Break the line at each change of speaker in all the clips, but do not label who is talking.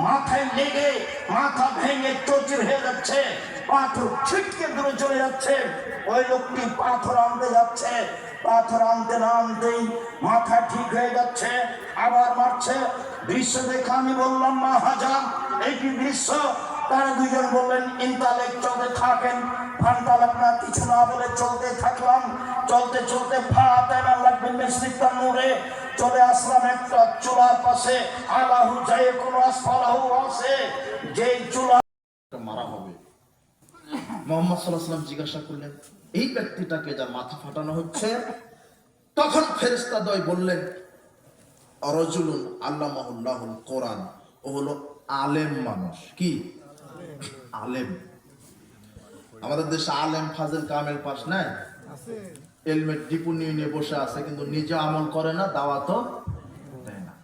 মাথায় লেগে মাথা ভেঙে চৌচির হয়ে যাচ্ছে, পাথর ছিটকে দূরে চলে যাচ্ছে। ওই লোকটি পাথর আনতে যাচ্ছে, পাথর আনতে না আনতেই মাথা ঠিক হয়ে যাচ্ছে, আবার মারছে। দৃশ্য দেখে আমি বললাম মা হাজার এই কি দৃশ্য? তারা দুইজন বললেন ইন্টালেক্ট, চলতে থাকেন। ফান্টালাক না কিছু না বলে চলতে থাকলাম। চলতে চলতে নূরে চলে আসলাম একটা চুলার পাশে। আলাহু যায় কোন আসফালাহু আছে, যে চুলা
মারা হবে। মুহাম্মদ সাল্লাল্লাহু আলাইহি ওয়াসাল্লাম জিজ্ঞাসা করলেন এই ব্যক্তিটাকে যার মাথা ফাটানো হচ্ছে। তখন ফেরেশতা দ্বয় বললেন রাজুলুন আল্লামাহুল্লাহুল কোরআন, ও হলো আলেম মানুষ। কি আলেম? আমাদের দেশে আলেম ফাজেল কামেল পাস নাই, এলমেট ডিপু নিয়ে বসে আছে, কিন্তু নিজে আমল করে না, দাওয়াতও দেয় না।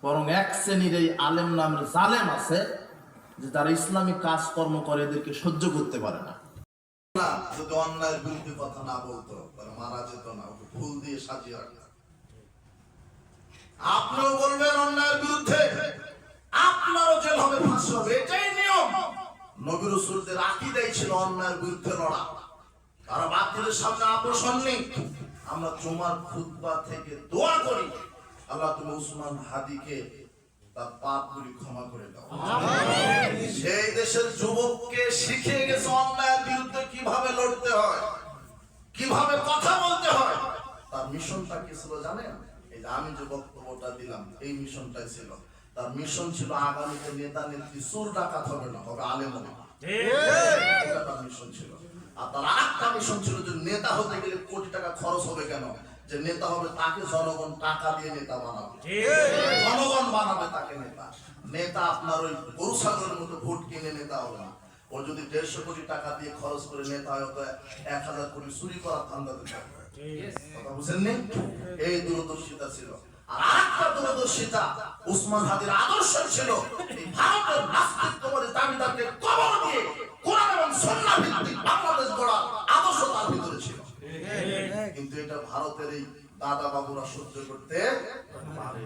বরং এক শ্রেণীর এই আলেম নামের জালেম আছে যে তারা ইসলামিক কাজকর্ম করে এদেরকে সহ্য করতে পারে না।
যদি অন্যায়ের বিরুদ্ধে কথা না বলতো তাহলে মারা যেত না, ওকে ফুল দিয়ে সাজিয়ে রাখতো। আপনিও বলবেন অন্যায়ের বিরুদ্ধে, আপনারও জেল হবে, ফাঁসি হবে, এটাই নিয়ম। নবী রাসূলদের আকীদাই ছিল অন্যায়ের বিরুদ্ধে লড়া। তারা বাতিলের সামনে আপোষণ নেই। আমরা জুমার খুতবা থেকে দোয়া করি, আল্লাহ তুমি উসমান হাদিকে তার পাপগুলি ক্ষমা করে দাও। সেই দেশের যুবককে শিখিয়ে গেছে অন্যায়ের বিরুদ্ধে কিভাবে লড়তে হয়, কিভাবে কথা বলতে হয়। তার মিশনটা কি ছিল জানেন? এই যে আমি যে বক্তব্যটা দিলাম, এই মিশনটাই ছিল তার। মিশন ছিল আগামীতে নেতা নেত্রী চোর ডাকাত হবে না, হবে আলেম হবে। এটা তার মিশন ছিল। আর তার আরেকটা মিশন ছিল যে নেতা হতে গেলে কোটি টাকা খরচ হবে কেন? যে নেতা হবে তাকে জনগণ টাকা দিয়ে নেতা বানাবে, জনগণ বানাবে তাকে নেতা। নেতা আপনার ওই গরু ছাগলের মতো ভোট কিনে নেতা হবে না। ও যদি 150 কোটি টাকা দিয়ে খরচ করে নেতা হয়, তো 1000 কোটি চুরি করার ধান্দাতে থাকবে। কথা বুঝেননি? এই দূরদর্শিতা ছিল। আর আরেকটা দূরদর্শিতা উসমান হাদির আদর্শ ছিল এই ভারতের নাস্তিকতাবাদী দাবিদারকে কবর দিয়ে কোরআন এবং সুন্নাহ ভিত্তিক বাংলাদেশ গড়ার আদর্শ তার ভিতরে ছিল। কিন্তু এটা ভারতের এই দাদা বাবুরা সহ্য করতে পারে।